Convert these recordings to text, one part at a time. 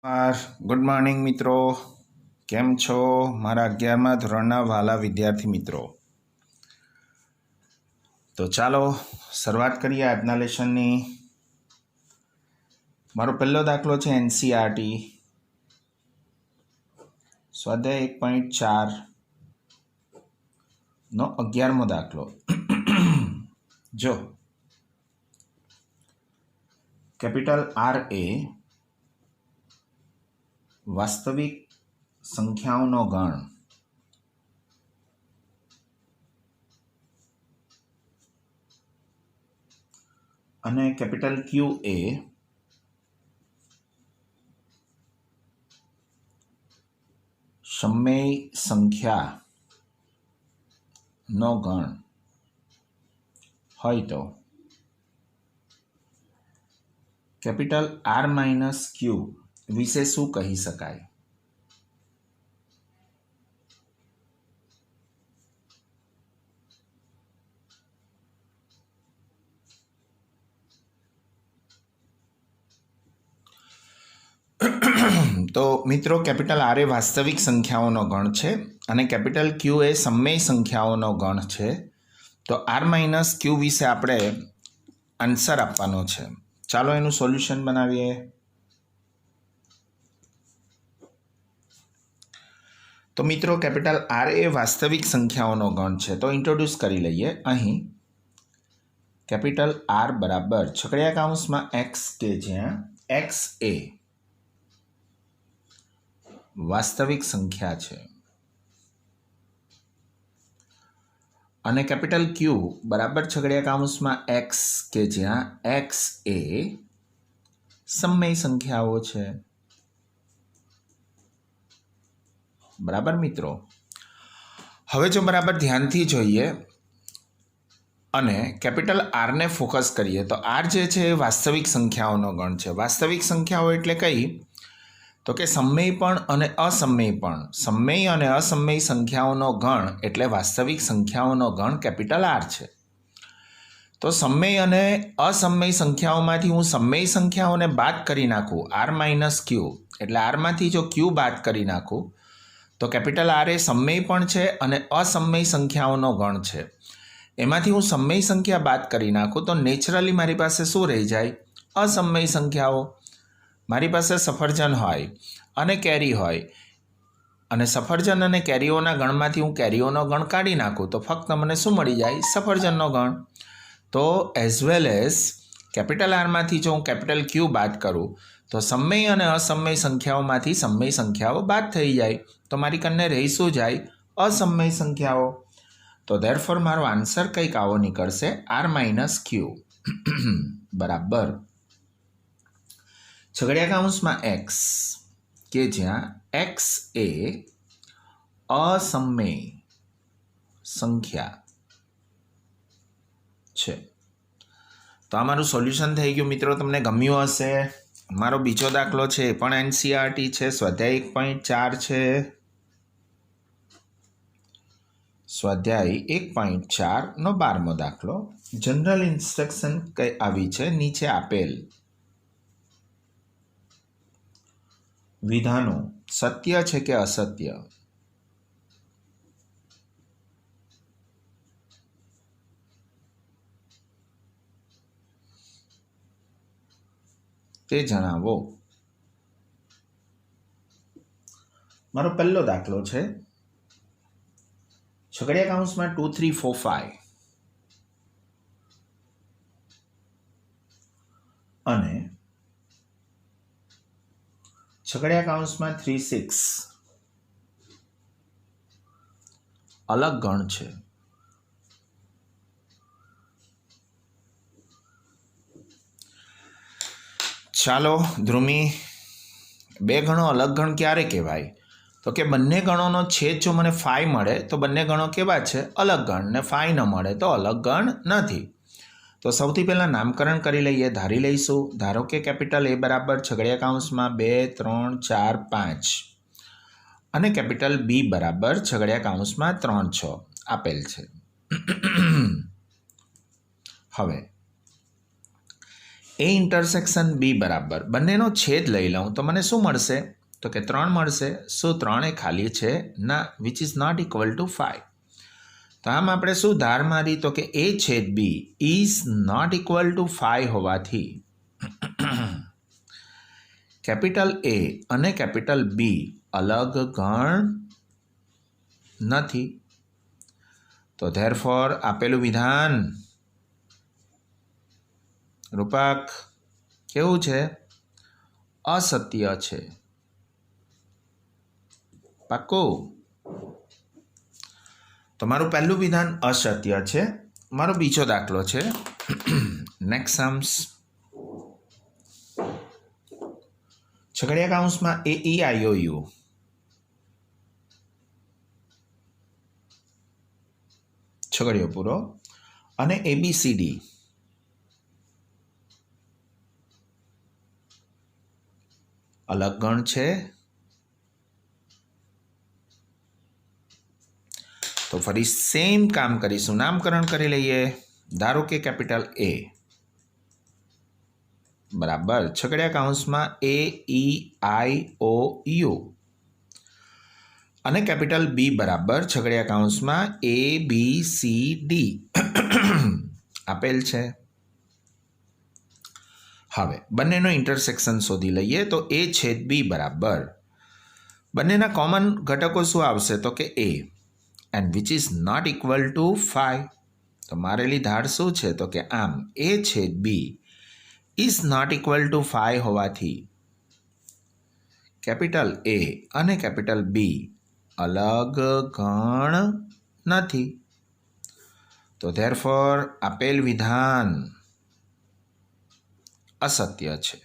Good morning મિત્રો, કેમ છો મારા 11મા ધોરણના વાલા વિદ્યાર્થી મિત્રો? તો ચાલો શરૂઆત કરીએ આજના લેસનની. મારો પહેલો દાખલો છે એનસીઈઆરટી સ્વાધ્યાય 1.4 નો 11મો દાખલો. જો કેપિટલ આર એ વાસ્તવિક સંખ્યાઓનો ગણ અને કેપિટલ ક્યુ એ સમય સંખ્યાનો ગણ હોય તો કેપિટલ આર માઇનસ ક્યુ વિશે શું કહી શકાય? તો મિત્રો, કેપિટલ આર એ વાસ્તવિક સંખ્યાઓનો ગણ છે અને કેપિટલ ક્યુ એ સમય સંખ્યાઓનો ગણ છે. તો આર માઇનસ ક્યુ વિશે આપણે આન્સર આપવાનો છે. ચાલો એનું સોલ્યુશન બનાવીએ. તો મિત્રો, કેપિટલ આર એ વાસ્તવિક સંખ્યાઓનો ગણ છે. તો ઇન્ટ્રોડ્યુસ કરી લઈએ. અહીં કેપિટલ આર બરાબર છગડીયા કૌંસમાં એક્સ, કે જ્યાં એક્સ એ વાસ્તવિક સંખ્યા છે અને કેપિટલ ક્યુ બરાબર છગડીયા કૌંસમાં એક્સ, કે જ્યાં એક્સ એ સમય સંખ્યાઓ છે. બરાબર મિત્રો? હવે જો બરાબર ધ્યાનથી જોઈએ અને કેપિટલ આરને ફોકસ કરીએ તો આર જે છે એ વાસ્તવિક સંખ્યાઓનો ગણ છે. વાસ્તવિક સંખ્યાઓ એટલે કઈ? તો કે સમય પણ અને અસમય પણ. સમય અને અસમય સંખ્યાઓનો ગણ એટલે વાસ્તવિક સંખ્યાઓનો ગણ કેપિટલ આર છે. તો સમય અને અસમય સંખ્યાઓમાંથી હું સમય સંખ્યાઓને બાદ કરી નાખું, આર માઇનસ ક્યુ, એટલે આરમાંથી જો ક્યુ બાદ કરી નાખું તો કેપિટલ આર એ સમય પણ છે અને અસમય સંખ્યાઓનો ગણ છે. એમાંથી હું સમય સંખ્યા બાદ કરી નાખું તો નેચરલી મારી પાસે શું રહી જાય? અસમય સંખ્યાઓ. મારી પાસે સફરજન હોય અને કેરી હોય અને સફરજન અને કેરીઓના ગણમાંથી હું કેરીઓનો ગણ કાઢી નાખું તો ફક્ત મને શું મળી જાય? સફરજનનો ગણ. તો એઝ વેલ એઝ કેપિટલ આરમાંથી જો હું કેપિટલ ક્યુ બાદ કરું તો સમય અને અસમય સંખ્યાઓમાંથી સમય સંખ્યાઓ બાદ થઈ જાય. તો મારી કન્ને રહી શું જાય? અસમય સંખ્યાઓ. તો ધેરફોર મારો આન્સર કંઈક આવો નીકળશે, આર માઇનસ ક્યુ બરાબર છગડીયા કૌંસમાં એક્સ, કે જ્યાં એક્સ એ અસમય સંખ્યા છે. તો આ મારું સોલ્યુશન થઈ ગયું. મિત્રો, તમને ગમ્યું હશે. મારો બીજો દાખલો છે એ પણ એનસીઈઆરટી છે, સ્વાધ્યાય 1.4 છે. સ્વાધ્યાય 1.4 નો 12મો દાખલો. જનરલ ઇન્સ્ટ્રક્શન કઈ આવી છે? નીચે આપેલ વિધાનો સત્ય છે કે અસત્ય તે જણાવો. મારો પહેલો દાખલો છે છગડીયા કૌંસમાં 2 3 4 5 અને છગડીયા કૌંસમાં 3 6 અલગ ગણ છે. ચાલો ધ્રુમી, બે ગણો અલગ ગણ ક્યારે કહેવાય? તો કે બંને ગણોનો છેદ જો મને 5 મળે તો બંને ગણો કેવા છે? અલગ ગણ. ને 5 ન મળે તો અલગ ગણ નથી. તો સૌથી પહેલાં નામકરણ કરી લઈએ, ધારી લઈશું. ધારો કે કેપિટલ એ બરાબર છગડીયા કૌંસમાં 2 3 4 5 અને કેપિટલ બી બરાબર છગડીયા કૌંસમાં 3 6 આપેલ છે. હવે એ ઇન્ટરસેક્શન બી બરાબર બંનેનો છેદ લઈ લઉં તો મને શું મળશે? તો કે 3 મળશે. શું 3 એ ખાલી છે? ના, which is not equal to 5. તો આમ આપણે શું ધાર મારી? તો કે એ છેદ B is not equal to 5 હોવાથી કેપિટલ એ અને કેપિટલ બી અલગ ગણ નથી. તો ધેરફોર આપેલું વિધાન રૂપક કેવું છે? અસત્ય છે. પાક્કું? તો મારું પહેલું વિધાન અસત્ય છે. મારો બીજો દાખલો છે. નેક્સ્ટ સમ્સ છગડીયા કૌંસમાં એ ઈ આઈ ઓ યુ છગડીયો પૂરો અને ABCD અલગ ગણ છે. તો ફરી સેમ કામ કરીશું, નામકરણ કરી લઈએ. ધારો કે કેપિટલ એ બરાબર છગડીયા કૌંસમાં AEIOU અને કેપિટલ બી બરાબર છગડીયા કૌંસમાં ABCD આપેલ છે. હવે બંનેનો ઇન્ટરસેક્શન શોધી લઈએ. તો એ છેદ બી બરાબર બંનેના કોમન ઘટકો શું આવશે? તો કે A and which is not equal to 5. તો મારેલી ધાર શું છે? તો કે આમ એ છેદ B is not equal to 5 હોવાથી કેપિટલ એ અને કેપિટલ બી અલગ ગણ નથી. તો ધેરફોર આપેલ વિધાન અસત્ય છે.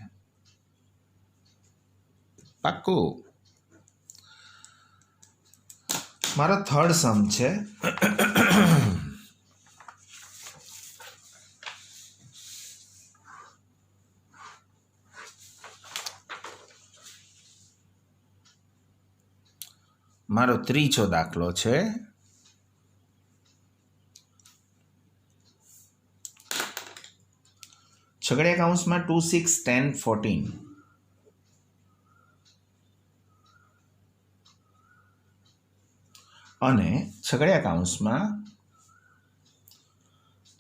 પાક્કું? મારો થર્ડ સમ છે. મારો ત્રીજો દાખલો છે. છગડીયા કૌંસમાં 2, 6, 10, 14 અને છગડીયા કૌંસમાં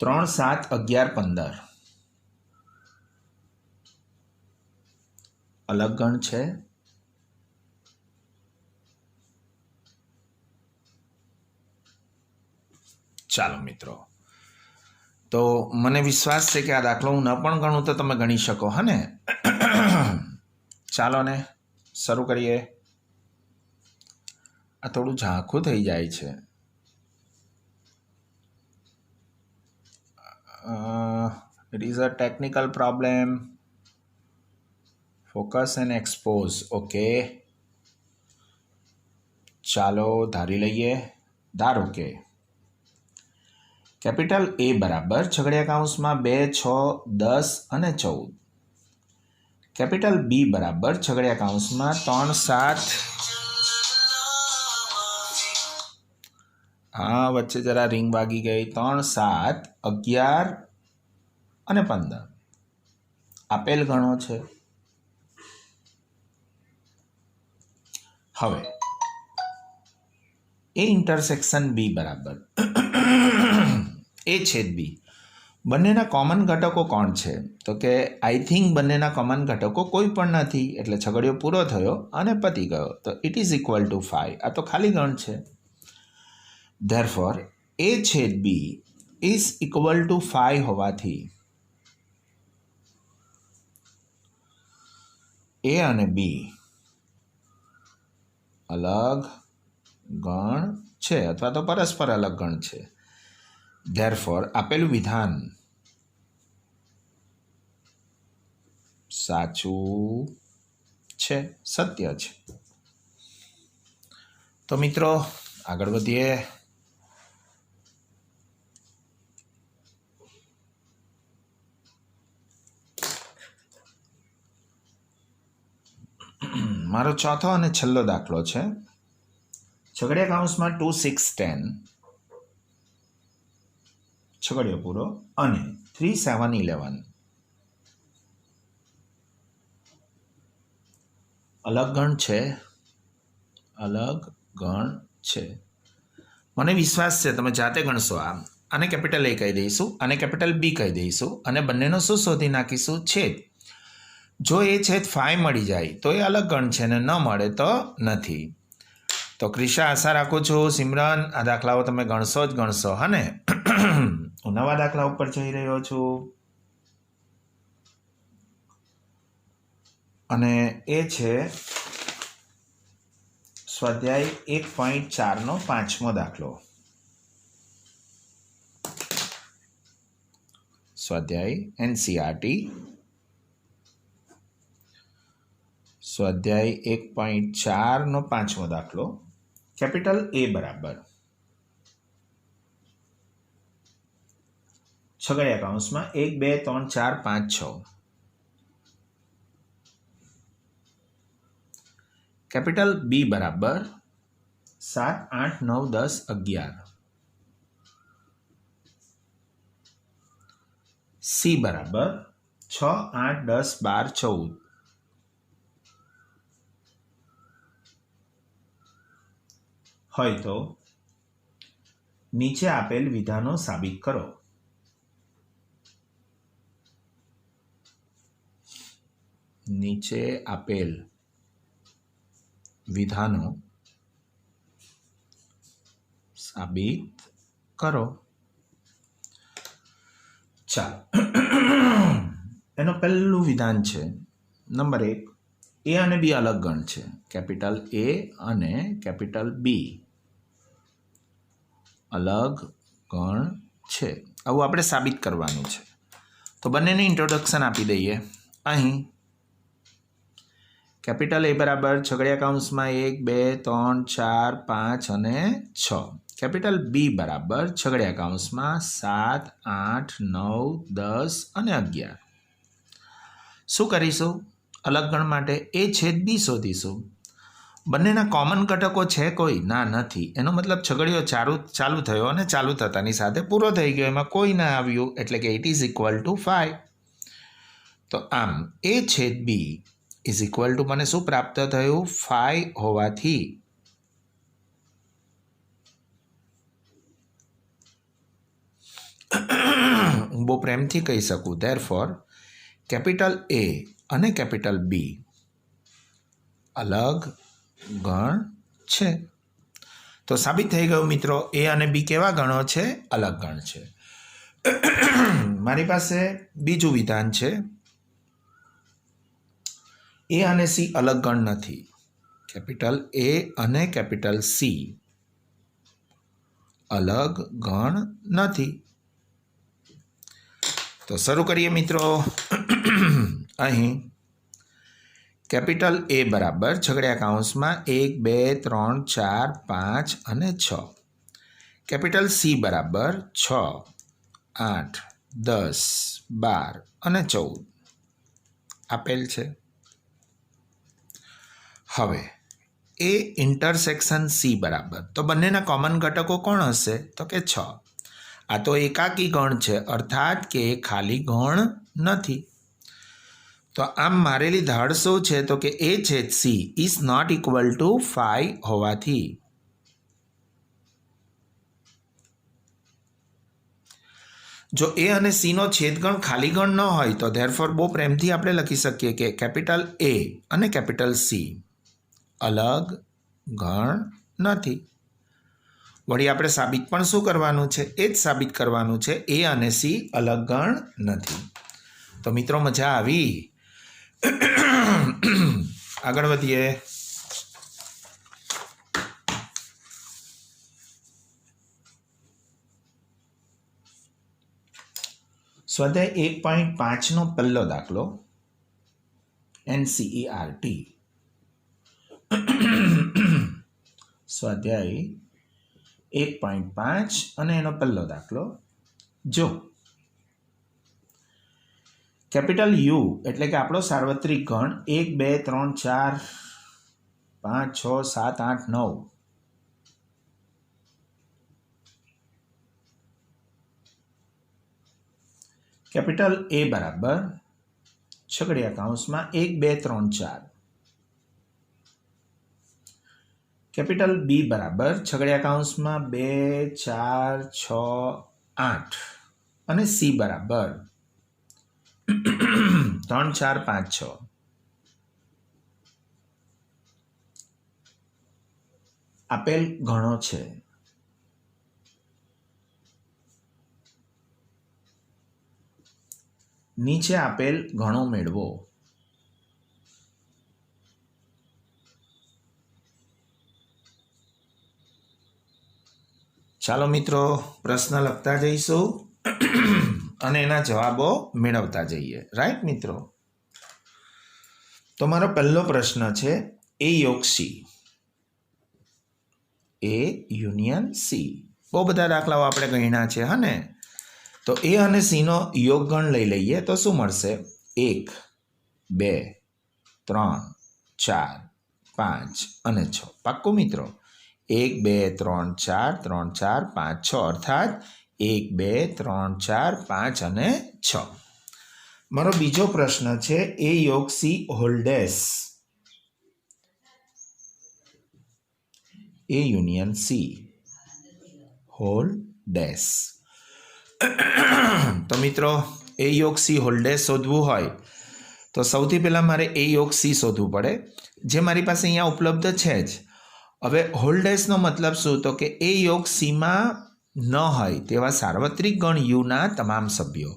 3, 7, 11, 15 અલગ ગણ છે. ચાલો મિત્રો, તો મને વિશ્વાસ છે કે આ દાખલો હું ન પણ ગણું તો તમે ગણી શકો. હા ને? ચાલો ને શરૂ કરીએ. આ થોડું ઝાંખું થઈ જાય છે. It is a technical problem. Focus and expose. Okay, ચાલો ધારી લઈએ. ધારો કે કેપિટલ એ બરાબર છગડીયા કૌંસમાં 2, 6, 10 અને 14. કેપિટલ બી બરાબર છગડીયા કૌંસમાં 3, 7 હા વચ્ચે જરા રિંગ વાગી ગઈ. 3, 7, 11 અને 15 આપેલ ગણો છે. હવે એ ઇન્ટરસેક્શન બી બરાબર એ છેદ બી બંનેના કોમન ઘટકો કોણ છે? તો કે આઈ થિંક બંનેના કોમન ઘટકો કોઈ પણ નથી. એટલે છગડીયો પૂરો થયો અને પતી ગયો. તો ઇટ ઇઝ ઇક્વલ ટુ 5. આ તો ખાલી ગણ છે. ધેરફોર એ છેદ બી ઇઝ ઇક્વલ ટુ 5 હોવાથી એ અને બી અલગ ગણ છે અથવા તો પરસ્પર અલગ ગણ છે. ધેરફોર આપેલું વિધાન સાચું છે, સત્ય છે. તો મિત્રો આગળ વધીએ. મારો ચોથો અને છેલ્લો દાખલો છે. છગડીયા કૌંસમાં 2, 6, 10 છગડીયો પૂરો અને 3, 7, 11 અલગ ગણ છે, અલગ ગણ છે. મને વિશ્વાસ છે તમે જાતે ગણશો. આને કેપિટલ એ કહી દઈશું, આને કેપિટલ બી કહી દઈશું અને બંનેનો શું શોધી નાખીશું? છેદ. જો એ છેદ 5 મળી જાય તો એ અલગ ગણ છે ને ન મળે તો નથી. તો ક્રિશા, આશા રાખું છું સિમરન આ દાખલાઓ તમે ગણશો જ ગણશો. હા ને? હું નવા દાખલા ઉપર જઈ રહ્યો છું અને એ છે સ્વાધ્યાય 1.4નો 5મો દાખલો. સ્વાધ્યાય એનસીઆરટી સ્વાધ્યાય 1.4નો 5મો દાખલો. કેપિટલ એ બરાબર છગડીયા કૌંસમાં 1 2 3 4 5 6. કેપિટલ બી બરાબર 7 8 9 10 11. સી બરાબર 6 8 10 12 14. હોય તો નીચે આપેલ વિધાનો સાબિત કરો. નીચે આપેલ વિધાનો સાબિત કરો. ચાલો, એનો પહેલું વિધાન છે નંબર 1, એ અને બી અલગ ગણ છે. કેપિટલ એ અને કેપિટલ બી અલગ ગણ છે. આવું આપણે સાબિત કરવાનું છે. તો બંનેને ઇન્ટ્રોડક્શન આપી દઈએ. અહીં કેપિટલ એ બરાબર છગડીયા કૌંસમાં 1 2 3 4 5 અને 6. કેપિટલ બી બરાબર છગડીયા કૌંસમાં 7 8 9 10 અને 11. શું કરીશું? અલગ ગણ માટે એ છેદ બી શોધીશું. બંનેના કોમન ઘટકો છે કોઈ? ના, નથી. એનો મતલબ છગડીયો ચાલુ થયો અને ચાલુ થતાની સાથે પૂરો થઈ ગયો, એમાં કોઈ ના આવ્યું, એટલે કે ઇટ ઇઝ ઇક્વલ ટુ 5. તો આમ એ છેદ બી ઇઝ ઇક્વલ ટુ મને શું પ્રાપ્ત થયું? 5 હોવાથી હું બહુ પ્રેમથી કહી શકું ધેરફોર કેપિટલ એ અને કેપિટલ બી અલગ ગણ છે. તો સાબિત થઈ ગયું મિત્રો, એ અને બી કેવા ગણો છે? અલગ ગણ છે. મારી પાસે બીજું વિધાન છે, એ અને સી અલગ ગણ નથી. કેપિટલ એ અને કેપિટલ સી અલગ ગણ નથી. તો શરૂ કરીએ મિત્રો. અહીં કેપિટલ એ બરાબર છગડીયા કૌંસમાં 1 2 3 4 5 અને 6. કેપિટલ સી બરાબર 6 8 10 12 અને 14 આપેલ છે. હવે એ ઇન્ટરસેક્શન સી બરાબર, તો બંનેના કોમન ઘટકો કોણ હશે? તો કે 6. આ તો એકાકી ગણ છે, અર્થાત કે ખાલી ગણ નથી. તો આમ મારેલી ધાર શું છે? તો કે એ છેદ C is not equal to 5 હોવાથી જો એ અને સીનો છેદગણ ખાલી ગણ ન હોય તો ધેરફોર બહુ પ્રેમથી આપણે લખી શકીએ કે કેપિટલ એ અને કેપિટલ સી અલગ ગણ નથી. વળી આપણે સાબિત પણ શું કરવાનું છે? એ જ સાબિત કરવાનું છે, એ અને સી અલગ ગણ નથી. તો મિત્રો મજા આવી? આગળ વધીએ. સ્વાધ્યાય 1.5નો પહેલો દાખલો એનસીઈઆરટી. સ્વાધ્યાય 1.5 અને એનો પહેલો દાખલો. જો કેપિટલ યુ એટલે કે આપણો સાર્વત્રિક ગણ 1 2 3 4 5 6 7 8 9 કેપિટલ એ બરાબર છગડીયા કૌંસમાં 1 2 3 4. કેપિટલ બી બરાબર છગડિયા કૌંસમાં 2 4 6 8 અને સી બરાબર 3 4 5 6 આપેલ ગણો છે નીચે આપેલ ગણો મેળવો. ચાલો મિત્રો પ્રશ્ન લખતા જઈશું અને એના જવાબો મેળવતા જઈએ. રાઈટ મિત્રો? તો મારો પહેલો પ્રશ્ન છે એ યોગ સી, એ યુનિયન સી. બહુ બધા દાખલાઓ આપણે ગણ્યા છે હા ને. તો એ અને સીનો યોગ ગણ લઈ લઈએ તો શું મળશે? 1 2 3 4 5 અને 6. પાક્કું મિત્રો? 1 2 3 4 3 4 5 6 અર્થાત 1 2 3 4 5 અને 6. મારો બીજો પ્રશ્ન છે એ યોગ સી હોલ ડેશ, એ યુનિયન સી હોલ ડેશ. તો મિત્રો એ યોગ સી હોલ ડેશ શોધવું હોય તો સૌથી પહેલાં મારે એ યોગ સી શોધવું પડે, જે મારી પાસે અહીંયા ઉપલબ્ધ છે જ. હવે હોલ ડેશનો મતલબ શું? તો કે એ યોગ સીમાં ન હોય તેવા સાર્વત્રિક ગણ યુના તમામ સભ્યો.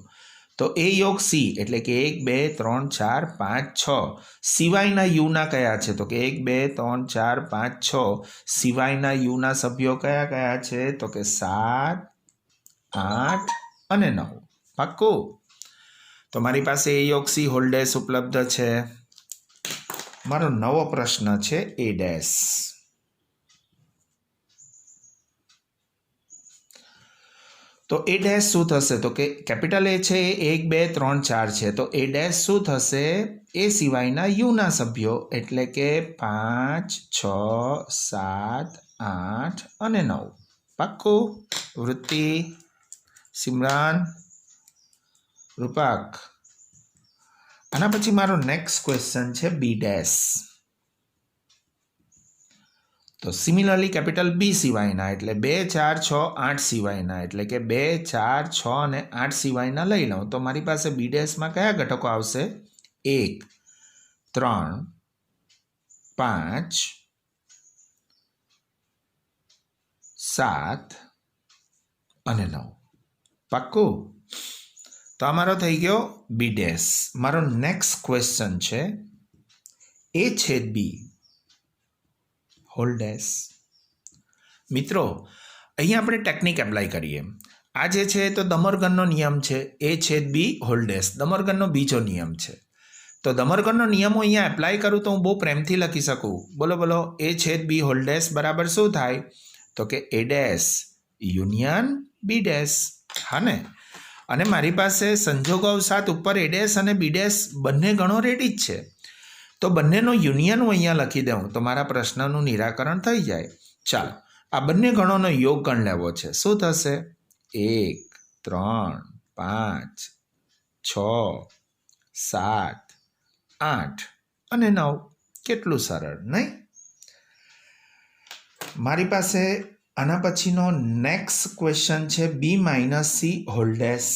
તો એ યોગ સી એટલે કે 1 2 3 4 5 6 સિવાયના યુના કયા છે? તો કે 1 2 3 4 5 6 સિવાયના યુના સભ્યો કયા કયા છે? તો કે 7 8 અને 9. પાક્કું? તો મારી પાસે એ યોગ સી હોલ ડેશ ઉપલબ્ધ છે. મારો નવો પ્રશ્ન છે એ ડેશ. તો એ ડેશ શું થશે? તો કે કેપિટલ એ છે એ 1 2 3 4 છે. તો એ ડેશ શું થશે? એ સિવાયના યુના સભ્યો એટલે કે 5 6 7 8 અને 9. પાક્કું? વૃત્તિ, સિમરાન, રૂપક. આના પછી મારો નેક્સ્ટ ક્વેશ્ચન છે બી ડેશ. તો સિમિલરલી કેપિટલ બી સિવાયના એટલે 2 4 6 8 સિવાયના એટલે કે 2 4 6 અને 8 સિવાયના લઈ લઉં તો મારી પાસે બી ડેશમાં કયા ઘટકો આવશે? 1 3 5 7 અને 9. પાક્કું? તો આ મારો થઈ ગયો બી ડેશ. મારો નેક્સ્ટ ક્વેશ્ચન છે એ છેદ બી હોલ ડેશ. મિત્રો અહીંયા આપણે ટેકનિક એપ્લાય કરીએ. આ જે છે તો દમરગનનો નિયમ છે, એ છેદ બી હોલ ડેશ દમરગનનો બીજો નિયમ છે. તો દમરગનનો નિયમ હું અહીંયા એપ્લાય કરું તો હું બહુ પ્રેમથી લખી શકું. બોલો બોલો, એ છેદ બી હોલ ડેશ બરાબર શું થાય? તો કે A dash union B dash. હા ને? અને મારી પાસે સંજોગવશાત ઉપર એ ડેશ અને બી ડેશ બંને ગણો રેડી જ છે. તો બંનેનો યુનિયન હું અહીંયા લખી દઉં તો મારા પ્રશ્નનું નિરાકરણ થઈ જાય. ચાલો આ બંને ગણોનો યોગ ગણ લેવો છે. શું થશે? 1 3 5 6 7 8 અને 9. કેટલું સરળ નહીં? મારી પાસે આના પછીનો નેક્સ્ટ ક્વેશ્ચન છે B minus C whole dash.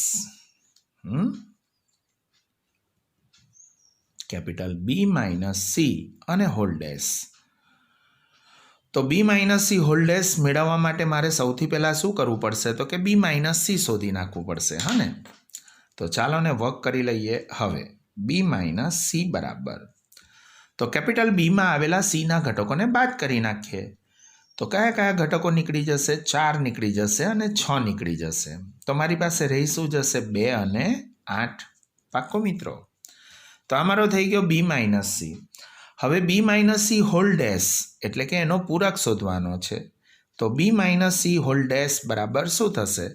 Capital B minus C અને હોલ ડેશ. તો B minus C whole dash મેળવવા માટે મારે સૌથી પહેલાં શું કરવું પડશે? તો કે બી માઇનસ સી શોધી નાખવું પડશે. હા ને? તો ચાલો ને વર્ક કરી લઈએ. હવે બી માઇનસ સી બરાબર, તો કેપિટલ બીમાં આવેલા સીના ઘટકોને બાદ કરી નાખીએ. તો કયા કયા ઘટકો નીકળી જશે? 4 નીકળી જશે અને 6 નીકળી જશે. તો મારી પાસે રહી શું જશે? 2 અને 8. પાક્કો મિત્રો? તો આ મારો થઈ ગયો બી માઇનસ સી. હવે બી માઇનસ સી હોલ ડેશ એટલે કે એનો પૂરક શોધવાનો છે. તો B minus C whole dash બરાબર શું થશે?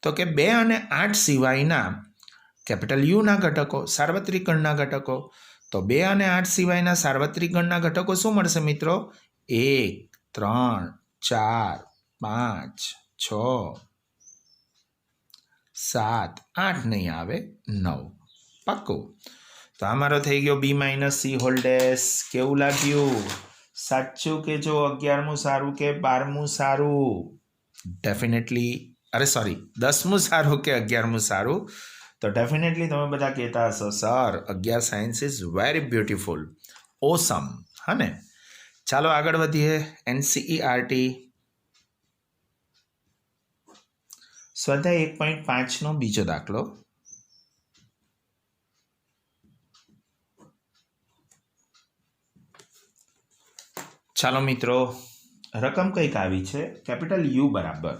તો કે 2 અને 8 સિવાયના કેપિટલ યુના ઘટકો, સાર્વત્રિક ગણના ઘટકો. તો 2 અને 8 સિવાયના સાર્વત્રિક ગણના ઘટકો શું મળશે મિત્રો? 1 3 4 5 6 7 8 નહીં આવે 9. પાક્કું? તો આ મારો થઈ ગયો બી માઇનસ સી હોલ ડેશ. કેવું લાગ્યું? સાચું કે જો 11મું સારું કે 12મું સારું? ડેફિનેટલી, અરે સોરી, 10મું સારું કે 11મું સારું? તો ડેફિનેટલી તમે બધા કહેતા હશો sir 11 science is very beautiful, awesome, હા ને? ચાલો આગળ વધીએ. એનસીઈઆરટી સ્વાધ્યાય 1.5નો બીજો દાખલો. ચાલો મિત્રો, રકમ કંઈક આવી છે. કેપિટલ યુ બરાબર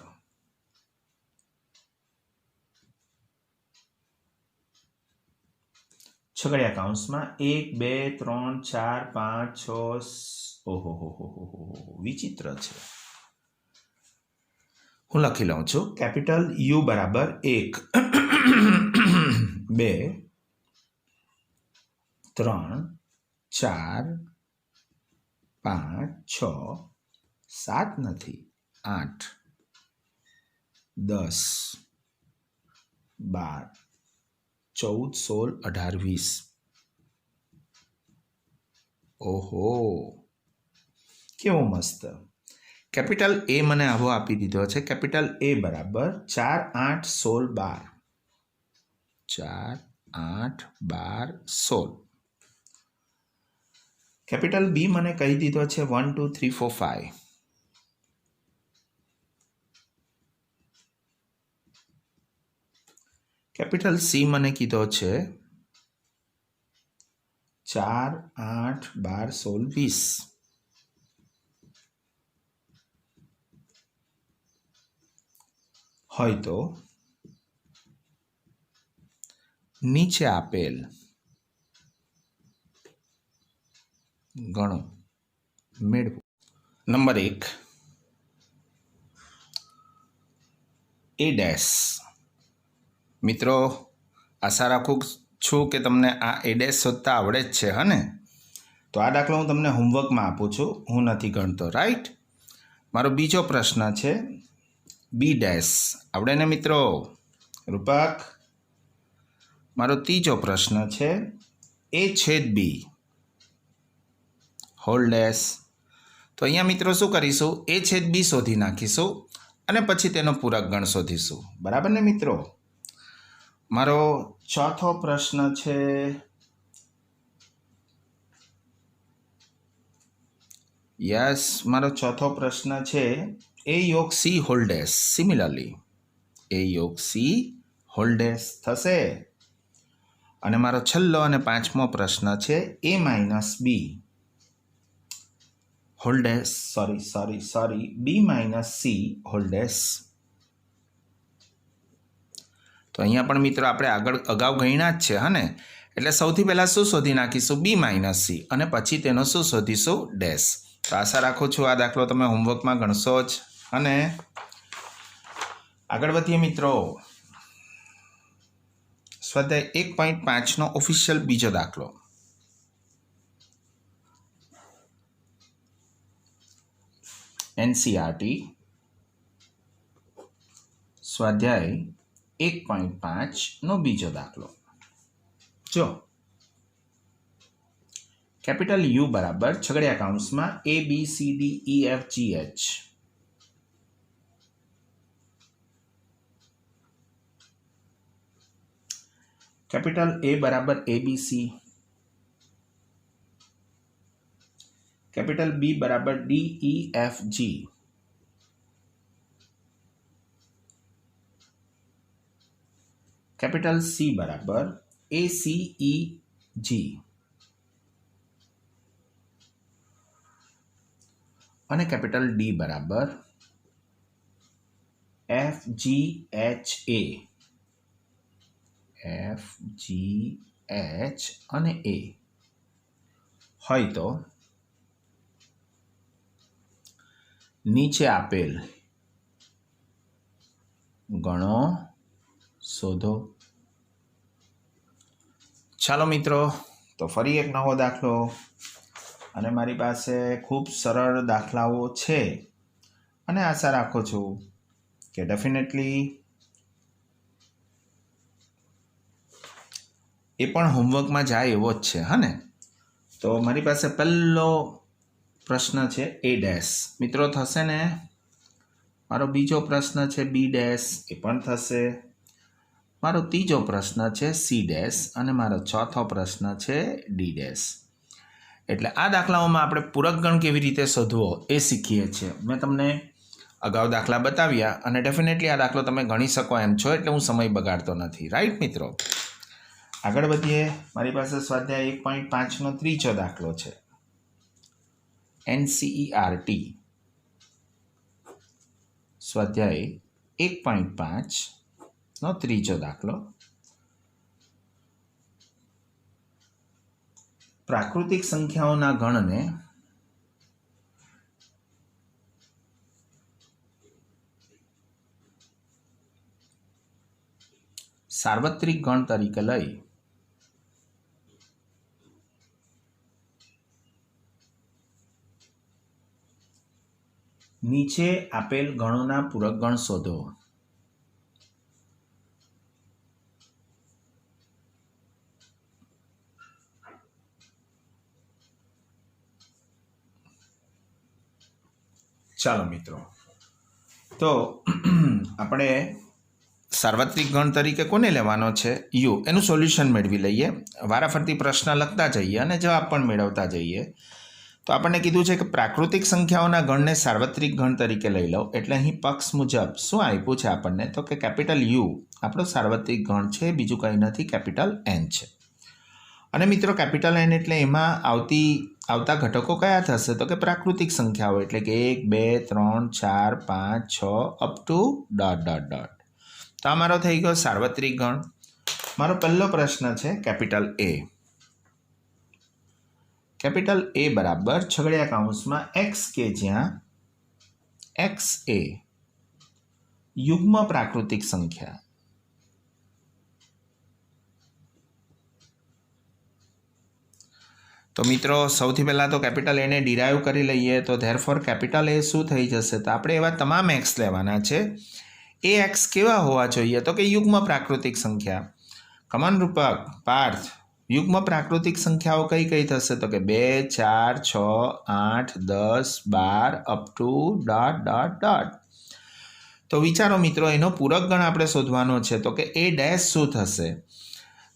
છગડિયા કૌંસમાં 1 2 3 4 5 6. ઓહો હો હો હો હો, વિચિત્ર છે. હું લખી લઉં છું. કેપિટલ યુ બરાબર 1 2 3 4 5 6 7 નથી, 8 10 12 14 16 18 20. ઓહો, કેવો મસ્ત. કેપિટલ એ મને આવો આપી દીધો છે. કેપિટલ એ બરાબર 4 8 16 12. 4 8 12 16. કેપિટલ બી મને કહી દીધો છે 1 2 3 4 5. કેપિટલ સી મને કીધો છે 4 8 12 16 20. હોય તો નીચે આપેલ ગણો મેળવો. નંબર 1 એ ડેશ. મિત્રો, આશા રાખું છું કે તમને આ એ ડેશ શોધતા આવડે જ છે, હા ને? તો આ દાખલો હું તમને હોમવર્કમાં આપું છું, હું નથી ગણતો, રાઈટ? મારો બીજો પ્રશ્ન છે બી ડેશ. આવડે ને મિત્રો? રૂપક. મારો ત્રીજો પ્રશ્ન છે એ છેદ બી હોલ ડેશ. તો અહીંયા મિત્રો શું કરીશું? એ છેદ બી શોધી નાખીશું અને પછી તેનો પૂરક ગણ શોધીશું. બરાબર ને મિત્રો? મારો ચોથો પ્રશ્ન છે યસ, મારો ચોથો પ્રશ્ન છે એ યોગ સી હોલ ડેશ. સિમિલરલી એ યોગ સી હોલ ડેશ થશે. અને મારો છેલ્લો અને પાંચમો પ્રશ્ન છે A minus B whole dash, sorry B minus C whole dash. તો અહીંયા પણ મિત્રો આપણે અગાઉ ગણ્યા જ છે, હા ને? એટલે સૌથી પહેલાં શું શોધી નાખીશું? બી માઇનસ સી, અને પછી તેનો શું શોધીશું? ડેશ. તો આશા રાખું છું આ દાખલો તમે હોમવર્કમાં ગણશો જ. અને આગળ વધીએ મિત્રો. સ્વાધ્યાય 1.5નો ઓફિશિયલ બીજો દાખલો. એનસીઆરટી સ્વાધ્યાય 1.5નો બીજો દાખલો. જો કેપિટલ યુ બરાબર છગડિયા કૌંસમાં A B C D E F G H. Capital A બરાબર A B C. Capital B બરાબર D E F G. Capital C બરાબર એ સી ઈ જી. અને કેપિટલ ડી બરાબર F G H A. F G H અને A. હોય તો નીચે આપેલ ગણો શોધો. ચાલો મિત્રો, તો ફરી એક નવો દાખલો. અને મારી પાસે ખૂબ સરળ દાખલાઓ છે અને આશા રાખું છું કે ડેફિનેટલી એ પણ હોમવર્કમાં જાય એવો જ છે, હા ને? તો મારી પાસે પહેલો પ્રશ્ન છે એ ડેશ, મિત્રો થશે ને? મારો બીજો પ્રશ્ન છે બી ડેશ, એ પણ થશે. મારો ત્રીજો પ્રશ્ન છે સી ડેશ અને મારો ચોથો પ્રશ્ન છે ડી ડેશ. એટલે આ દાખલાઓમાં આપણે પૂરક ગણ કેવી રીતે શોધવો એ શીખીએ છીએ. મેં તમને અગાઉ દાખલા બતાવ્યા અને ડેફિનેટલી આ દાખલો તમે ગણી શકો એમ છો, એટલે હું સમય બગાડતો નથી. રાઈટ મિત્રો? આગળ વધીએ. મારી પાસે સ્વાધ્યાય 1.5નો ત્રીજો દાખલો છે. NCERT સ્વાધ્યાય 1.5નો ત્રીજો દાખલો. પ્રાકૃતિક સંખ્યાઓના ગણને સાર્વત્રિક ગણ તરીકે લઈ નીચે આપેલ ગણોના પૂરક ગણ શોધો. ચાલો મિત્રો, તો આપણે સાર્વત્રિક ગણ તરીકે કોને લેવાનો છે? યુ. એનું સોલ્યુશન મેળવી લઈએ. વારાફરતી પ્રશ્ન લખતા જઈએ અને જવાબ પણ મેળવતા જઈએ. તો આપણને કીધું છે કે પ્રાકૃતિક સંખ્યાઓના ગણને સાર્વત્રિક ગણ તરીકે લઈ લો. એટલે અહીં પક્ષ મુજબ શું આપ્યું છે આપણને? તો કે કેપિટલ યુ આપણો સાર્વત્રિક ગણ છે, બીજું કંઈ નથી, કેપિટલ એન છે. અને મિત્રો કેપિટલ એન એટલે એમાં આવતા ઘટકો કયા થશે? તો કે પ્રાકૃતિક સંખ્યાઓ, એટલે કે 1, 2, 3, 4, 5, 6 અપ ટુ ... તો આ મારો થઈ ગયો સાર્વત્રિક ગણ. મારો પહેલો પ્રશ્ન છે કેપિટલ એ. કેપિટલ એ બરાબર છગડિયા કૌંસમાં એક્સ, કે જ્યાં એક્સ એ યુગ્મ પ્રાકૃતિક સંખ્યા. તો મિત્રો સૌથી પહેલાં તો કેપિટલ એને ડિરાઈવ કરી લઈએ. તો ધેરફોર કેપિટલ એ શું થઈ જશે? તો આપણે એવા તમામ એક્સ લેવાના છે. એ એક્સ કેવા હોવા જોઈએ? તો કે યુગ્મ પ્રાકૃતિક સંખ્યા. કમન રૂપક પાર્થ, યુગ્મ પ્રાકૃતિક સંખ્યાઓ કઈ કઈ થશે? તો કે 2, 4, 6, 8, 10, 12 અપ ટુ ... તો વિચારો મિત્રો, એનો પૂરક ગણ આપણે શોધવાનો છે. તો કે એ ડેશ શું થશે?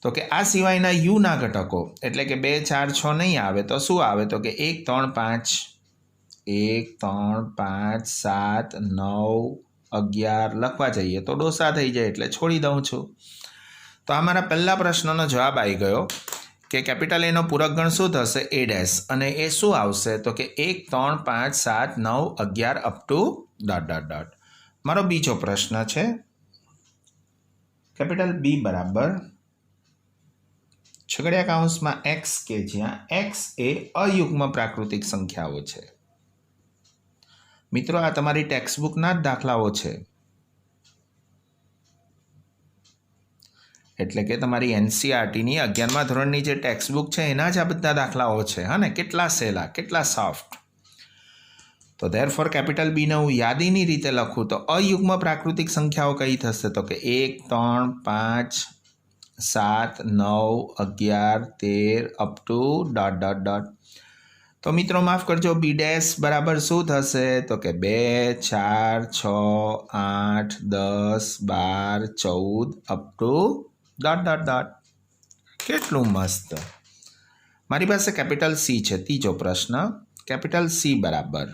તો કે આ સિવાયના યુના ઘટકો, એટલે કે 2, 4, 6 નહીં આવે તો શું આવે? તો કે 1, 3, 5, 1, 3, 5, 7, 9, 11 લખવા જઈએ તો ડોસા થઈ જાય, એટલે છોડી દઉં છું. તો આ મારા પહેલા પ્રશ્નનો જવાબ આવી ગયો કે કેપિટલ એનો પૂરક ગણ શું થશે? એ ડેશ. અને એ શું આવશે? તો કે 1, 3, 5, 7, 9, 11 અપ ટુ ... મારો બીજો પ્રશ્ન છે કેપિટલ બી બરાબર છગડિયા કૌંસમાં એક્સ, કે જ્યાં એક્સ એ અયુગ્મ પ્રાકૃતિક સંખ્યાઓ છે. મિત્રો આ તમારી ટેક્સ્ટબુકના જ દાખલાઓ છે, એટલે કે તમારી NCERTની 11મા ધોરણની જે ટેક્સ્ટબુક છે એના જ આ બધા દાખલાઓ છે. હા ને? કેટલા સહેલા, કેટલા સોફ્ટ. તો ધેરફોર કેપિટલ બીને હું યાદીની રીતે લખું તો અયુગ્મ પ્રાકૃતિક સંખ્યાઓ કઈ થશે? તો કે 1, 3, 5, 7, 9, 11, 13 અપ ટુ ... તો મિત્રો માફ કરજો, બી ડેશ બરાબર શું થશે? તો કે 2, 4, 6, 8, 10, 12, 14 અપ ટુ ... કેટલું મસ્ત. મારી પાસે કેપિટલ સી છે. ત્રીજો પ્રશ્ન કેપિટલ સી બરાબર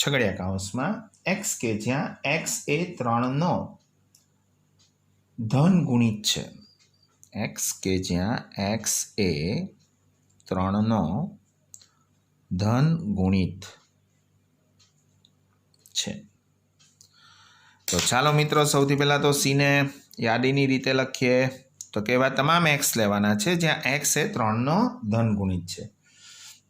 છગડિયા કૌંસમાં એક્સ, કે જ્યાં એક્સ એ 3નો ધન ગુણિત છે. એક્સ, કે જ્યાં એક્સ એ 3નો ધન ગુણિત છે. તો ચાલો મિત્રો સૌથી પહેલાં તો સીને યાદીની રીતે લખીએ. તો કે એવા તમામ એક્સ લેવાના છે જ્યાં એક્સ એ 3નો ધન ગુણિત છે.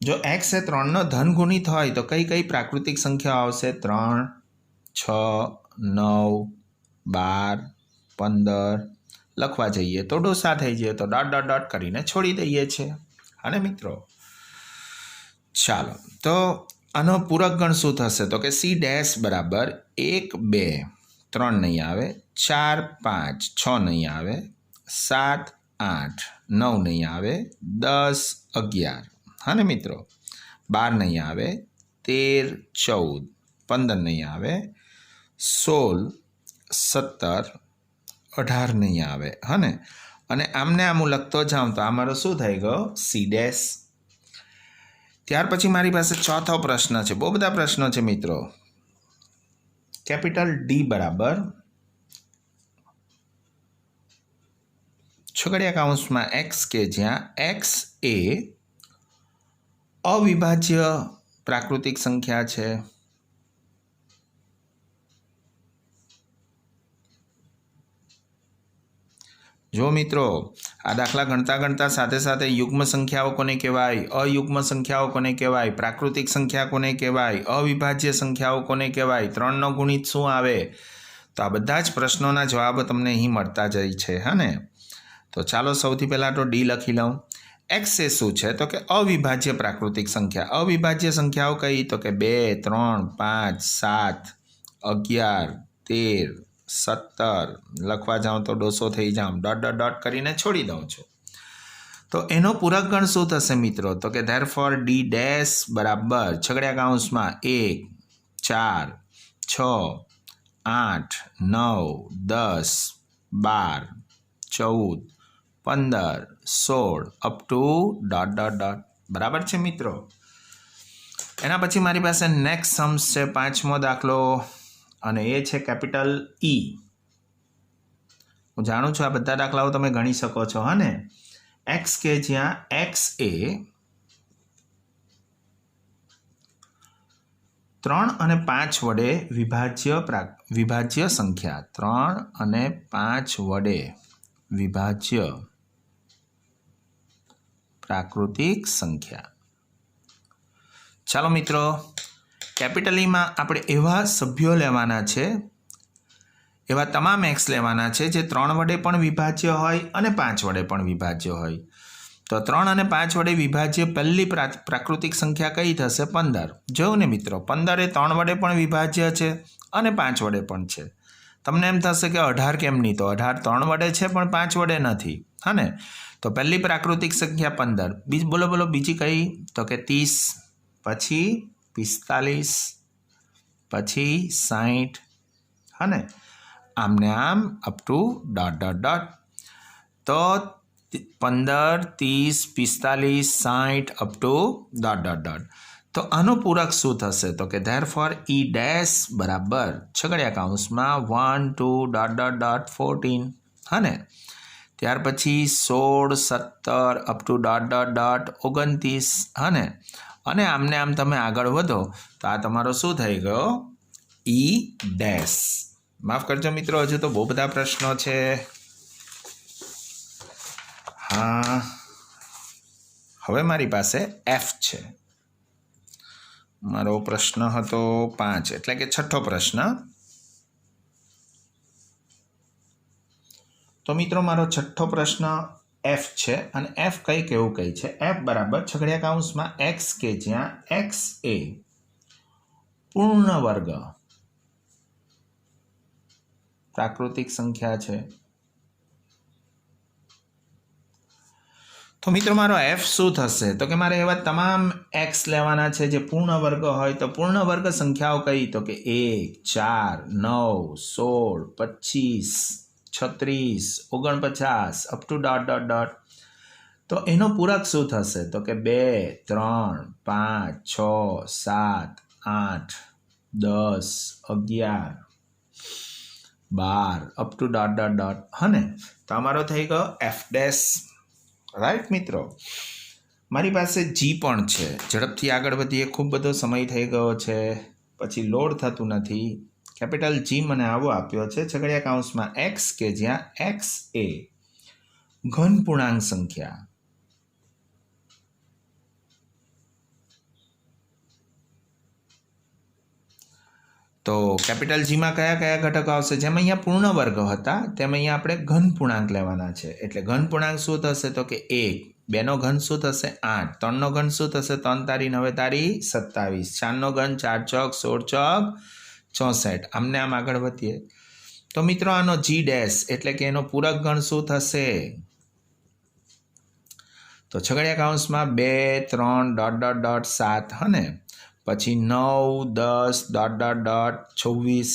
જો એક્સ એ 3નો ધન ગુણિત હોય તો કઈ કઈ પ્રાકૃતિક સંખ્યાઓ આવશે? 3, 6, 9, 12, 15 લખવા જઈએ તો ડોસા થઈ જાય, તો ... કરીને છોડી દઈએ છીએ. અને મિત્રો ચાલો, તો આનો પૂરક ગણ શું થશે? તો કે સી ડેશ બરાબર 1, 2, 3 નહીં આવે, 4, 5, 6 નહીં આવે, 7, 8, 9 નહીં આવે, 10, 11 હા ને મિત્રો, 12 નહીં આવે, 13 14 15 નહીં આવે, 16 17 18 નહીં આવે, હા ને. અને આમને આમ હું લખતો જાઉં તો આ મારો શું થઈ ગયો? C dash. ત્યાર પછી મારી પાસે ચોથો પ્રશ્ન છે. બહુ બધા પ્રશ્નો છે મિત્રો. કેપિટલ ડી બરાબર છગડીયા કૌંસમાં એક્સ કે જ્યાં એક્સ એ અવિભાજ્ય પ્રાકૃતિક સંખ્યા છે. જો મિત્રો આ દાખલા ગણતા ગણતા સાથે સાથે યુગ્મ સંખ્યાઓ કોને કહેવાય, અયુગ્મ સંખ્યાઓ કોને કહેવાય, પ્રાકૃતિક સંખ્યા કોને કહેવાય, અવિભાજ્ય સંખ્યાઓ કોને કહેવાય, 3નો ગુણિત શું આવે, તો આ બધા જ પ્રશ્નોના જવાબ તમને અહીં મળતા જાય છે, હા ને. તો ચાલો સૌથી પહેલાં તો ડી લખી લઉં. એક્સ એ શું છે? તો કે અવિભાજ્ય પ્રાકૃતિક સંખ્યા. અવિભાજ્ય સંખ્યાઓ કઈ? તો કે 2 3 5 7 11 13 17 લખવા જાઉં તો ડોસો થઈ જાઉં, ડોટ ડોટ ડોટ કરીને છોડી દઉં છું. તો એનો પૂરક ગણ શું થશે મિત્રો? તો કે ધેરફોર ડી ડેશ બરાબર છગડીયા કૌંસમાં 1 4 6 8 9 10 12 14 15 16 up to dot dot dot. બરાબર છે મિત્રો. એના પછી મારી પાસે નેક્સ્ટ સમ્સ છે, 5મો દાખલો, અને એ છે કેપિટલ ઈ. હું જાણું છું આ બધા દાખલાઓ તમે ગણી શકો છો, હા ને. એક્સ કે જ્યાં એક્સ એ 3 અને 5 વડે વિભાજ્ય સંખ્યા. 3 અને 5 વડે વિભાજ્ય પ્રાકૃતિક સંખ્યા. ચાલો મિત્રો, કેપિટલ ઈમાં આપણે એવા સભ્યો લેવાના છે, એવા તમામ એક્સ લેવાના છે જે 3 વડે પણ વિભાજ્ય હોય અને 5 વડે પણ વિભાજ્ય હોય. તો 3 અને 5 વડે વિભાજ્ય પહેલી પ્રાકૃતિક સંખ્યા કઈ થશે? 15. જોયું ને મિત્રો, 15 એ 3 વડે પણ વિભાજ્ય છે અને 5 વડે પણ છે. તમને એમ થશે કે 18 કેમ નહીં? તો 18 3 વડે છે પણ 5 વડે નથી, હા ને. તો પહેલી પ્રાકૃતિક સંખ્યા 15. બોલો બીજી કઈ? તો કે 30, પછી 45, પછી 60, હા ને. આમને આમ up to dot dot dot. તો 15 30 45 60 up to dot dot dot. તો આનો પૂરક શું થશે? તો કે ધેરફોર ઈ ડેશ બરાબર છગડીયા કૌંસમાં 1 2 ડોટ ડોટ ડોટ 14, હા ને. ત્યાર પછી 16 17 up to dot dot dot 29, હા ને. અને આમને આમ તમે આગળ વધો તો આ તમારો શું થઈ ગયો? ઈ ડેશ. માફ કરજો મિત્રો, હજુ તો બહુ બધા પ્રશ્નો છે. હા, હવે મારી પાસે એફ છે. મારો પ્રશ્ન હતો 5, એટલે કે છઠ્ઠો પ્રશ્ન. તો મિત્રો મારો છઠ્ઠો પ્રશ્ન એફ છે, અને એફ કંઈક એવું કહે છે. એફ બરાબર છગડીયા કૌંસમાં એક્સ કે જ્યાં એક્સ એ પૂર્ણ વર્ગ પ્રાકૃતિક સંખ્યા છે. તો મિત્રો મારો એફ શું થશે? તો કે મારે એવા તમામ એક્સ લેવાના છે જે પૂર્ણ વર્ગ હોય. તો પૂર્ણ વર્ગ સંખ્યાઓ કઈ? તો કે 1 4 9 16 25 36 49 up to dot dot dot. તો એનો પૂરક શું થશે? તો કે 2 3 5 6 7 8 10 11 12 up to dot dot dot, હા ને. તો અમારો થઈ ગયો એફ ડેશ. રાઈટ મિત્રો. મારી પાસે જી પણ છે. ઝડપથી આગળ વધીએ, ખૂબ બધો સમય થઈ ગયો છે, પછી લોડ થતું નથી. કેપિટલ જી મને આવો આપ્યો છે છગડીયા કૌંસમાં એક્સ કે જ્યાં એક્સ એ ઘન પૂર્ણાંક સંખ્યા. તો કેપિટલ જીમાં કયા કયા ઘટકો આવશે? જેમ અહીંયા પૂર્ણ વર્ગ હતા તેમ અહીંયા આપણે ઘન પૂર્ણાંક લેવાના છે. એટલે ઘન પૂર્ણાંક શું થશે? તો કે 1, 2નો ઘન શું થશે? 8, 3નો ઘન શું થશે? 3 તારી 9 તારી 27, 4નો ઘન 4 ચોક 16 ચોક 64. આમને આમ આગળ વધીએ તો મિત્રો આનો જી ડેશ એટલે કે એનો પૂરક ગણ શું થશે? તો છગડીયા કૌંસમાં 2 3 ડોટ ડોટ ડોટ 7, હા ને. પછી 9, 10, ડોટ ડોટ ડોટ 26,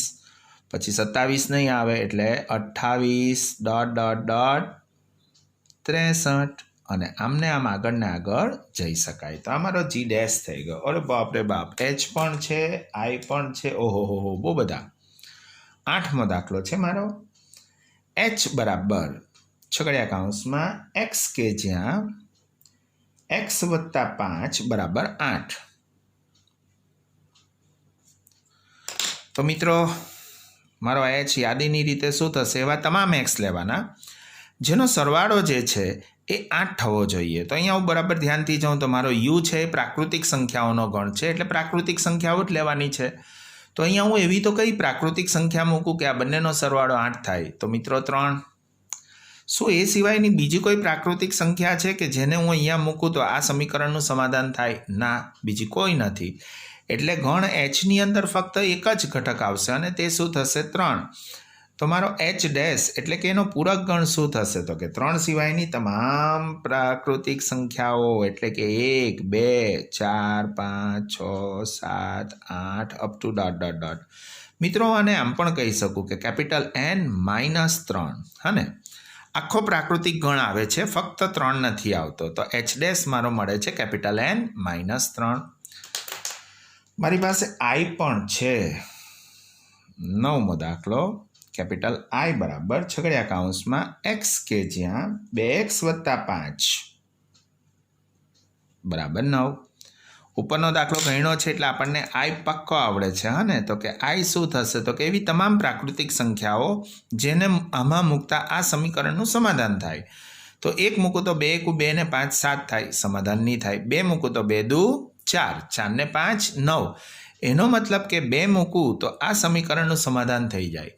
પછી 27 નહીં આવે એટલે 28, ડોટ ડોટ ડોટ 63, અને આમને આમ આગળ ને આગળ જઈ શકાય. તો અમારો જી ડેશ થઈ ગયો. અરે બાપ રે બાપ, એચ પણ છે, આઈ પણ છે, ઓહો હો હો, બહુ બધા. 8મો દાખલો છે મારો. એચ બરાબર છગડિયા કૌંસમાં એક્સ કે જ્યાં x + 5 બરાબર 8. તો મિત્રો મારો એચ યાદીની રીતે શું થશે? એવા તમામ એક્સ લેવાના જેનો સરવાળો જે છે એ 8 થવો જોઈએ. તો અહીંયા હું બરાબર ધ્યાનથી જાઉં તો મારો યુ છે એ પ્રાકૃતિક સંખ્યાઓનો ગણ છે, એટલે પ્રાકૃતિક સંખ્યાઓ જ લેવાની છે. તો અહીંયા હું એવી તો કઈ પ્રાકૃતિક સંખ્યા મૂકું કે આ બંનેનો સરવાળો 8 થાય? તો મિત્રો 3. શું એ સિવાયની બીજી કોઈ પ્રાકૃતિક સંખ્યા છે કે જેને હું અહીંયા મૂકું તો આ સમીકરણનું સમાધાન થાય? ના, બીજી કોઈ નથી. એટલે ગણ એચની અંદર ફક્ત એક જ ઘટક આવશે અને તે શું થશે? 3. તો મારો એચ ડેશ એટલે કે એનો પૂરક ગણ શું થશે? તો કે 3 સિવાયની તમામ પ્રાકૃતિક સંખ્યાઓ, એટલે કે 1, 2, 4, 5, 6, 7, 8 up to dot dot dot. મિત્રો આને આમ પણ કહી શકું કે કેપિટલ N - 3. હા ને, આખો પ્રાકૃતિક ગણ આવે છે, ફક્ત 3 નથી આવતો. તો એચ ડેશ મારો મળે છે કેપિટલ N - 3. મારી પાસે આઈ પણ છે. 9મો દાખલો. કેપિટલ આઈ બરાબર છગડિયા કૌંસમાં એક્સ કે જ્યાં 2x + 5 બરાબર 9. ઉપરનો દાખલો ગણ્યો છે એટલે આપણને આઈ પક્કો આવડે છે. હા ને, તો કે આઈ શું થશે? તો કે એવી તમામ પ્રાકૃતિક સંખ્યાઓ જેને આમાં મૂકતા આ સમીકરણનું સમાધાન થાય. તો 1 મૂકું તો 2 × 2 = 5, 7 થાય, સમાધાન નહીં થાય. 2 મૂકું તો 2 × 2 = 4, 4 ને 5 = 9. એનો મતલબ કે 2 મૂકું તો આ સમીકરણનું સમાધાન થઈ જાય.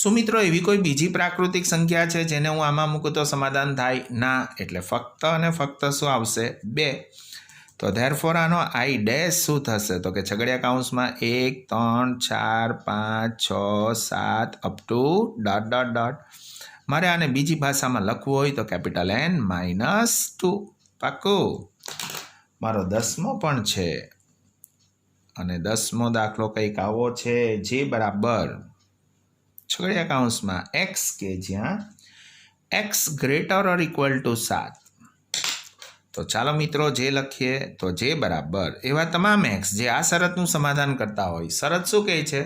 શું મિત્રો એવી કોઈ બીજી પ્રાકૃતિક સંખ્યા છે જેને હું આમાં મૂકું તો સમાધાન થાય? ના, એટલે ફક્ત અને ફક્ત શું આવશે? 2. તો ધેરફોર આનો આઈ ડેશ શું થશે? તો કે છગડિયા કૌંસમાં 1, 3, 4, 5, 6, 7 up to dot dot dot. મારે આને બીજી ભાષામાં લખવું હોય તો કેપિટલ N - 2. પાક્કું. મારો 10મો પણ છે અને 10મો દાખલો કંઈક આવો છે. જે બરાબર છગડિયા કૌંસમાં એક્સ કે જ્યાં x ≥ 7. તો ચાલો મિત્રો જે લખીએ તો જે બરાબર એવા તમામ એક્સ જે આ શરતનું સમાધાન કરતા હોય. શરત શું કહે છે?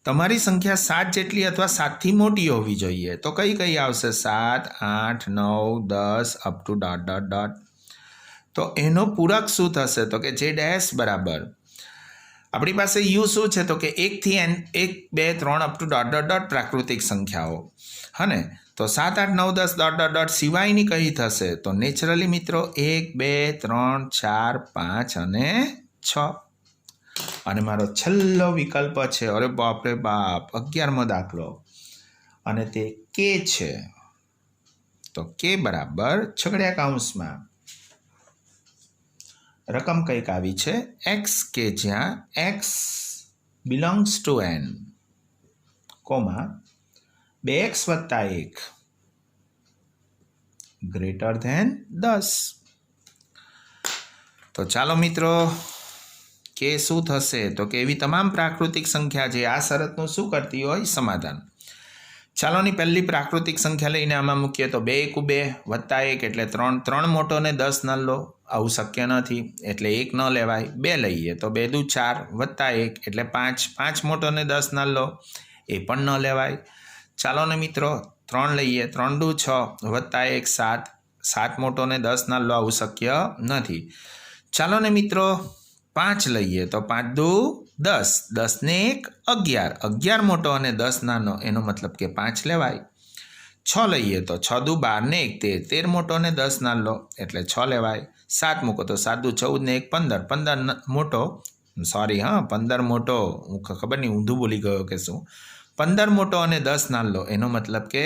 તમારી સંખ્યા 7 જેટલી અથવા 7થી મોટી હોવી જોઈએ. તો કઈ કઈ આવશે? 7, 8, 9, 10 up to dot dot dot. તો એનો પૂરક શું થશે? તો કે જે ડેશ બરાબર આપણી પાસે યુ શું છે? તો કે 1 થી n 1, 2, 3 up to dot dot dot પ્રાકૃતિક સંખ્યાઓ. હા ને, તો 7, 8, 9, 10 ડોટ ડોટ ડોટ સિવાયની કઈ થશે? તો નેચરલી મિત્રો 1, 2, 3, 4, 5 અને 6. અને મારો છેલ્લો વિકલ્પ છે, અરે બાપ રે બાપ, 11મો દાખલો અને તે કે છે. તો કે બરાબર છગડિયા કૌંસમાં રકમ કંઈક આવી છે એક્સ કે જ્યાં x belongs to n, 2x + 1 greater than 10. તો ચાલો મિત્રો કે શું થશે? તો કે એવી તમામ પ્રાકૃતિક સંખ્યા જે આ શરતનું શું કરતી હોય? સમાધાન. ચાલોની પહેલી પ્રાકૃતિક સંખ્યા લઈને આમાં મૂકીએ તો 2 × 2 + 1 એટલે 3. 3 મોટો ને 10 નાનો, આવું શક્ય નથી એટલે 1 ન લેવાય. 2 લઈએ તો 2 × 4 + 1 એટલે 5. 5 મોટો ને 10 નાનો, એ પણ ન લેવાય. ચાલો ને મિત્રો 3 લઈએ. 3 × 6 + 1 7. 7 મોટો ને 10 નાનો, આવું શક્ય નથી. ચાલો ને મિત્રો 5 લઈએ તો 5 × 2 = 10. 10 ને 1 = 11. 11 મોટો અને 10 નાનો, એનો મતલબ કે 5 લેવાય. 6 લઈએ તો 6 × 2 = 12 ને 1 13. 13 મોટો ને 10 નાનો એટલે 6 લેવાય. 7 મૂકો તો 7 × 2 = 14 ને 1 15. 15 મોટો, સોરી 15 મોટો, હું ખબર નહીં ઊંધું બોલી ગયો કે શું. 15 મોટો અને 10 નાનો, એનો મતલબ કે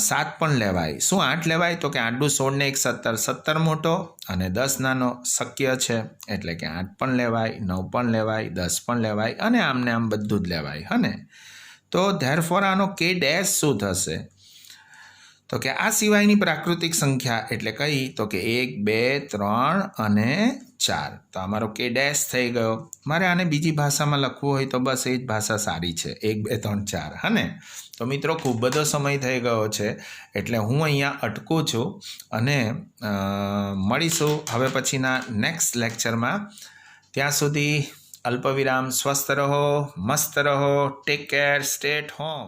7 પણ લેવાય. શું 8 લેવાય? તો કે 8 × 2 = 16 ને 1 17. 17 મોટો અને 10 નાનો શક્ય છે એટલે કે 8 પણ લેવાય, 9 પણ લેવાય, 10 પણ લેવાય અને આમને આમ બધું જ લેવાય. હા ને, તો ધેરફોર આનો કે ડેશ શું થશે? તો કે આ સિવાયની પ્રાકૃતિક સંખ્યા એટલે કઈ? તો કે 1, 2, 3 અને 4. તો અમારો કે ડેશ થઈ ગયો. મારે આને બીજી ભાષામાં લખવું હોય તો બસ એ જ ભાષા સારી છે, 1, 2, 3, 4. હા ને? તો મિત્રો ખૂબ બધો સમય થઈ ગયો છે એટલે હું અહીંયા અટકું છું અને મળીશું હવે પછીના નેક્સ્ટ લેક્ચરમાં. ત્યાં સુધી અલ્પવિરામ, સ્વસ્થ રહો, મસ્ત રહો, take care, stay at home.